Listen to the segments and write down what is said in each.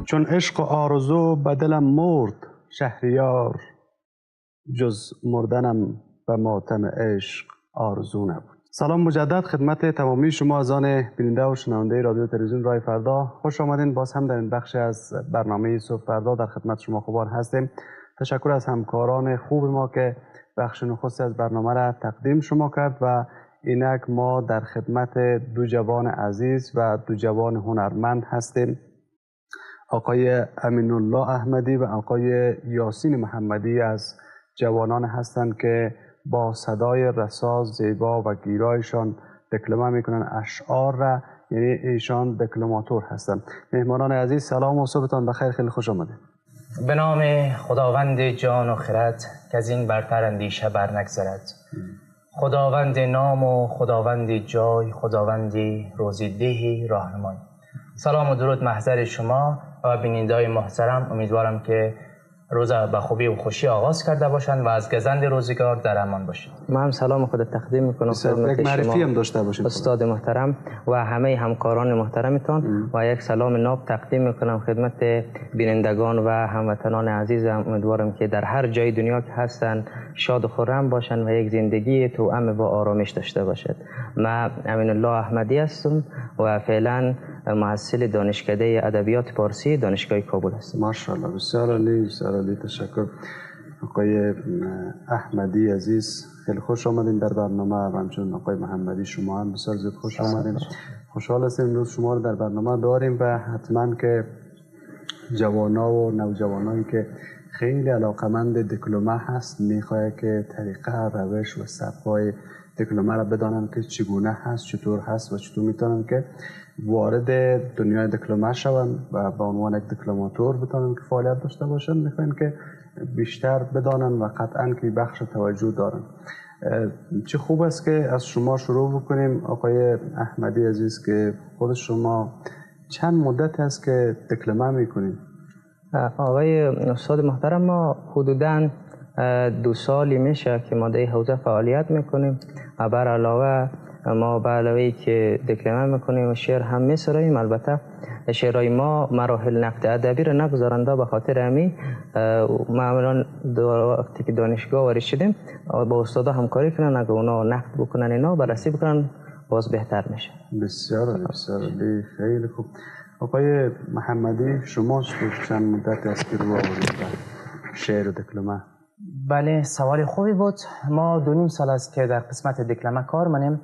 چون عشق و آرزو به دلم مرد شهریار، جز مردنم به ماتم عشق آرزو نبود. سلام مجدد خدمت تمامی شما عزیزان بیننده و شنونده رادیو تلویزیون رای فردا. خوش آمدین. باز هم در این بخش از برنامه صبح فردا در خدمت شما خوبان هستیم. تشکر از همکاران خوب ما که بخش نخست از برنامه را تقدیم شما کرد و اینک ما در خدمت دو جوان عزیز و دو جوان هنرمند هستیم، آقای امین الله احمدی و آقای یاسین محمدی از جوانان هستند که با صدای رسا، زیبا و گیرایشان دکلمه میکنن اشعار را، یعنی ایشان دکلماتور هستند. مهمانان عزیز سلام و صبحتان بخیر، خیلی خوش آمدید. به نام خداوند جان و خرد که از این برتر اندیشه بر نگذرد. خداوند نام و خداوند جای، خداوند روزیدهی راهنمای. سلام و درود محضر شما و بینندگان محترم. امیدوارم که روز به خوبی و خوشی آغاز کرده باشند و از گزند روزگار در امان باشید. من هم سلام خود تقدیم میکنم خدمت معرفی هم داشته باشید استاد محترم و همه همکاران محترمتان و یک سلام ناب تقدیم میکنم خدمت بینندگان و هموطنان عزیزم. امیدوارم که در هر جای دنیا که هستند شاد و خرم باشند و یک زندگی توأم با آرامش داشته باشد. من امین الله احمدی هستم و فعلا محصل دانشکده ادبیات فارسی دانشگاه کابل هستم. ماشاءالله، بسیار عالی، بسیار عالی. تشکر آقای احمدی عزیز، خیلی خوش آمدین در برنامه و همچنین آقای محمدی شما هم بسیار زیاد خوش آمدین. خوشحال هستیم امروز شما رو در برنامه داریم و حتما که جوانا و نوجوانایی که خیلی علاقمند دکلمه هست میخواد که طریقه، روش و سبک‌های دکلمه را بدانن که چگونه هست، چطور هست و چطور میتونن که وارد دنیای دکلمه شوند و به عنوان یک دکلماتور بتونن که فعالیت داشته باشن. میخواین که بیشتر بدانن و قطعا که بخش توجه دارن. چه خوب است که از شما شروع بکنیم آقای احمدی عزیز که خود شما چند مدت است که دکلمه میکنید؟ آقای استاد محترم، ما حدوداً 2 سالی میشه که ما در حوزه فعالیت میکنیم و بر علاوه ما به علاوه که دکلمه میکنیم و شعر هم میسراییم. البته شعرهای ما مراحل نقد ادبی را نگذارنده، به خاطر امی معمولا وقتی که دانشگاه وارد شدیم با استادا همکاری کنن، اگه اونا نقد بکنن اینا بررسی بکنن باز بهتر میشه. بسیار عالی، بسیار عالی، خیلی خوب. آقای محمدی شما چند مدت است که رو آورید شعر و دکلمه؟ بله، سوال خوبی بود. ما 2.5 سال است که در قسمت دکلمه کار منیم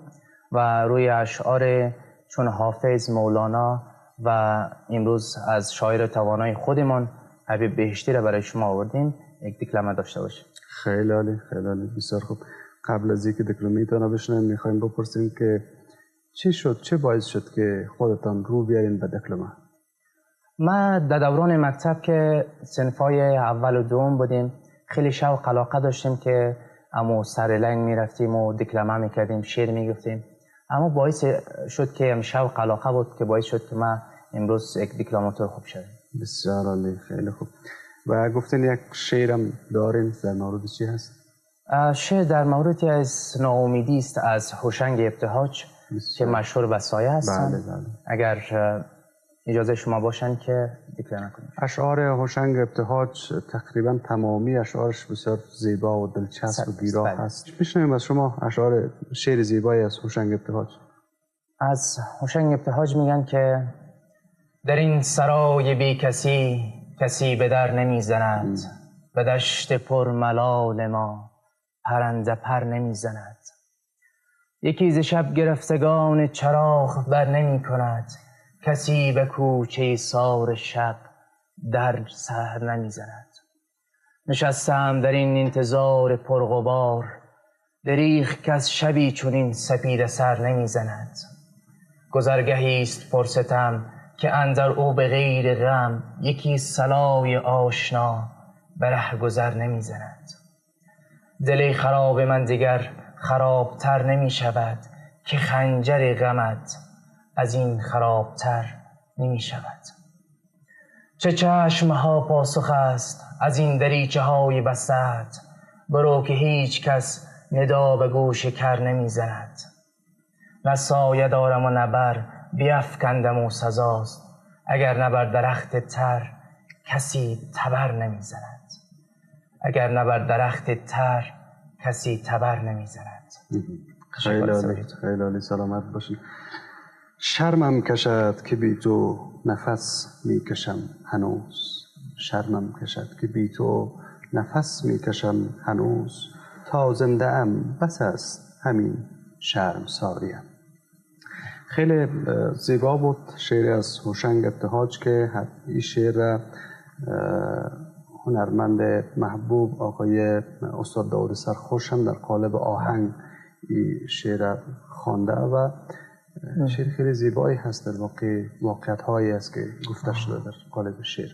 و روی اشعار چون حافظ، مولانا و امروز از شاعر توانای خودمان حبیب بهشتی را برای شما آوردیم یک دکلمه داشته باشیم. خیلی عالی، خیلی عالی، بسیار خوب. قبل از اینکه دکلمه‌تان را بشنویم میخوایم بپرسیم که چی شد، چه باعث شد که خودتان رو بیارین به دکلمه؟ ما در دوران مکتب که صنفای اول و دوم بودیم خیلی شوق علاقه داشتیم که اما سر لنگ میرفتیم و دکلمه میکردیم، شعر میگفتیم. اما باعث شد که شوق علاقه بود که باعث شد که ما امروز یک دکلماتور خوب شدیم. بسیار عالی، خیلی خوب. و گفتین یک شعرم دارین، در مورد چی هست؟ شعر در مورد از ناامیدی است از هوشنگ ابتهاج که مشهور به سایه هستند. بله بله. اگر اجازه شما باشند که دکلمه کنیم. اشعار هوشنگ ابتهاج تقریبا تمامی اشعارش بسیار زیبا و دلچسب و گیرا هست. بشنویم از شما اشعار شعر زیبایی از هوشنگ ابتهاج. از هوشنگ ابتهاج میگن که در این سرای بی کسی کسی به در نمیزند، به دشت پر ملال ما پرنده پر نمیزند. یکی ز شب گرفتگان چراغ بر نمی کند، کسی به کوچه سار شب در سحر نمیزند. نشستم در این انتظار پرغبار، دریغ کس شبی چنین سپیده سر نمیزند. گذرگهی است پرستم که اندر او به غیر غم، یکی صلای آشنا به ره گذر نمیزند. دل خراب من دیگر خرابتر نمی شود، که خنجر غمت از این خرابتر نمی شود. چه چشمها پاسخ است از این دریچه های بستت، برو که هیچ کس ندا به گوش کر نمی زند. نه سایه دارم و نه بر بیفکندم و سزاست، اگر نه بر درخت تر کسی تبر نمیزند. اگر نه بر درخت تر کسی تبر نمیزند. خیلی عالی، خیلی عالی، سلامت باشید. شرمم کشد که بی تو نفس میکشم هنوز، شرمم کشد که بی تو نفس میکشم هنوز، تا زنده ام بس است همین شرمساریم. خیلی زیبا بود شعر از هوشنگ ابتهاج که این شعر را هنرمند محبوب آقای استاد داود سرخوش هم در قالب آهنگ این شعر خوانده و شعر خیلی زیبایی هست، در واقع واقعیت هایی است که گفته شده در قالب شعر.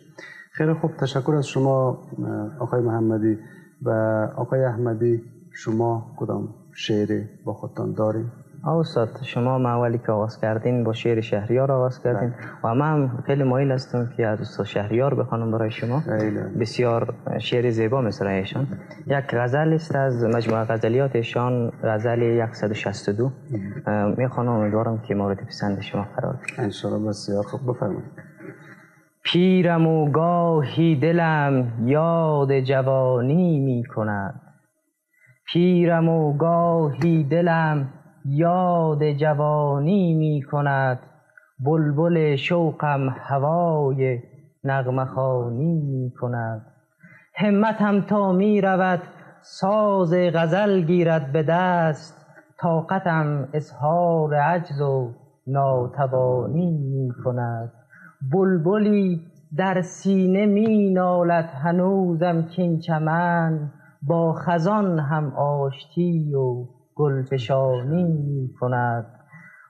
خیلی خوب، تشکر از شما آقای محمدی. و آقای احمدی، شما کدام شعر با خودتان دارید؟ استاد، شما اولی که آغاز کردین با شعر شهریار آغاز کردین و من خیلی مایل هستم که از استاد شهریار بخوانم برای شما. بسیار شعر زیبا مثل ایشان. یک غزل است از مجموعه غزلیات ایشان، غزل 162. میخوانم، امیدوارم که مورد پسند شما قرار بگیرد. ان شاء الله. بسیار خوب، بفرمایید. پیرم و گاهی دلم یاد جوانی می کند، پیرم و گاهی دلم یاد جوانی می کند، بلبل شوقم هوای نغمه خوانی می کند. همتم تا می رود ساز غزل گیرد به دست، طاقتم اظهار عجز و ناتوانی می کند. بلبلی در سینه می نالد هنوزم کین چمن، با خزان هم آشتی و گلفشانی می کند.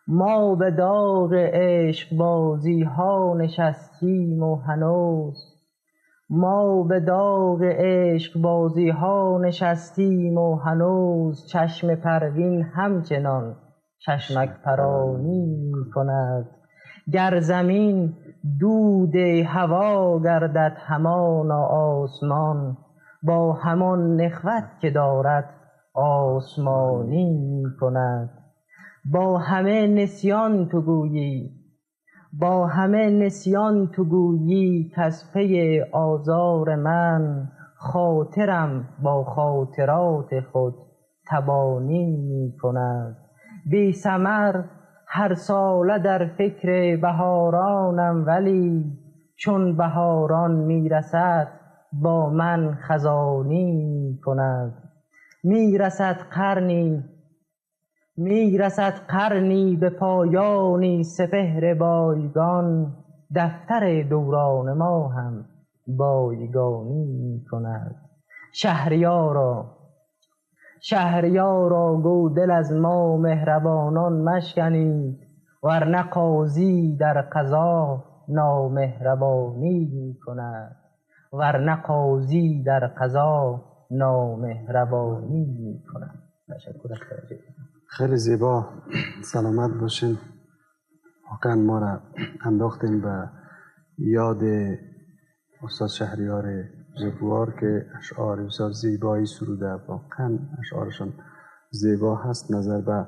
ما به داغ عشق بازی ها نشستیم و هنوز، ما به داغ عشق بازی ها نشستیم و هنوز، چشم پروین همچنان چشمک پرانی می کند. گر زمین دود هوا گردد همانا آسمان، با همان نخوت که دارد آسمانی می کند. با همه نسیان تو گویی، با همه نسیان تو گویی کز پی آزار من، خاطرم با خاطرات خود تبانی می کند. بی ثمر هر ساله در فکر بهارانم، ولی چون بهاران می رسد با من خزانی می کند. می رسد قرنی به پایانی سپهر بایگان، دفتر دوران ما هم بایگانی می کند. شهریارا گو دل از ما مهربانان مشکنید، ورنه قاضی در قضا نامهربانی می کند، ورنه قاضی در قضا نامهربانی می کند. تشکر از توجه. خیلی زیبا، سلامت باشین. واقعا ما را انداختین به یاد استاد شهریار زگوار که اشعار بسیار زیبایی سروده. واقعا اشعارشان زیبا هست، نظر به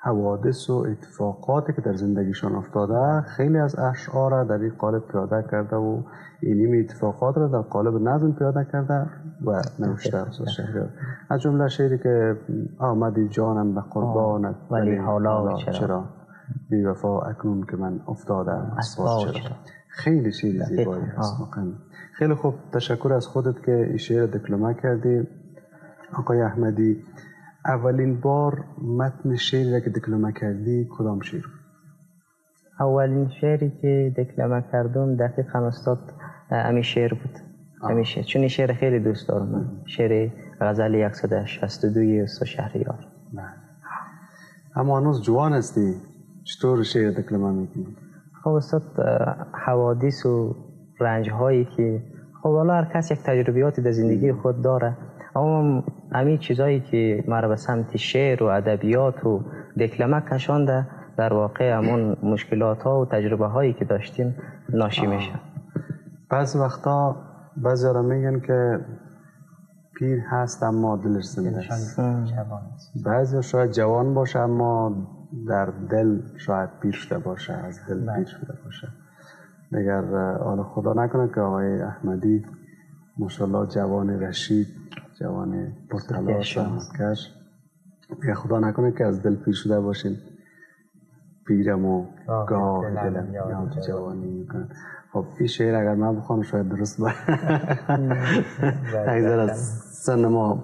حوادث و اتفاقاتی که در زندگیشان افتاده. خیلی از اشعار را در این قالب پیاده کرده و این اتفاقات را در قالب نظم پیاده کرده و نوشته استاد شهریار. از جمله شعری که آمدی جانم به قربانت ولی حالا چرا، بی وفا اکنون که من افتادم اسباب چرا. خیلی شعر زیبایی هست واقعا. خیلی خوب، تشکر از خودت که این شعر دکلمه کردی. آقای احمدی، اولین بار متن شعری را که دکلمه کردی کدام شعر؟ اولین شعری که دکلمه کردم دقیقا استاد امی شعر بود. امی شعر، چون این شعر خیلی دوست دارم من. شعر غزل 162 استاد شهریار. اما هنوز جوان هستی، چطور شعر دکلمه میکنی؟ خب استاد، حوادث و رنج هایی که خب والا هر کس یک تجربیاتی در زندگی خود داره، اما همین چیزایی که مرا به سمت شعر و ادبیات و دکلمه کشانده در واقع همون مشکلات ها و تجربه هایی که داشتیم ناشی میشه. بعض وقتا بعضی را میگن که پیر هست اما دلش زنده است. بعضی شاید جوان باشه اما در دل شاید پیر شده باشه، از دل پیر شده باشه. اگر حالا خدا نکنه که آقای احمدی ماشاءالله جوان رشید، جوان پرتلاش، زحمتکش، اگر خدا نکنه که از دل پیر شده باشین، پیرم و گاه دلم یاد جوانی میکنن. خب این شعر اگر من بخوام شاید درست باید اگر از سن ما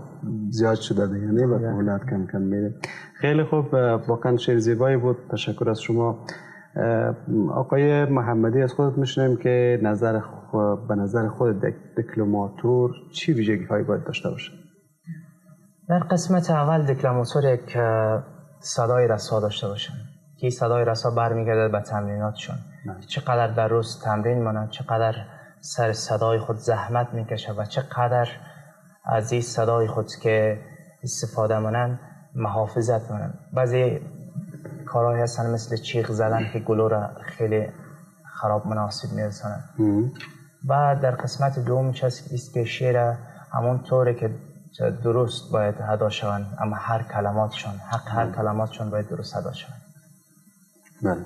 زیاد شده دیگه، نه با اولاد کم کم میره. خیلی خوب، واقعا شعر زیبایی بود، تشکر از شما. آقای محمدی، از خودت میشنیم که به نظر خود دکلماتور چی ویژگی هایی باید داشته باشه؟ در قسمت اول دکلماتور یک صدای رسا داشته باشن که صدای رسا برمیگرده به تمریناتشون، چقدر در روز تمرین مانند، چقدر سر صدای خود زحمت میکشه و چقدر از این صدای خود که استفاده مانند محافظت مانند. بعضی کارهایی هستن مثل چیغ زدن که گلو را خیلی خراب مناسب میرسانند. و در قسمت دوم است که شعر همون طوره که درست باید ادا شوند، اما هر کلماتشون باید درست ادا شوند. بله.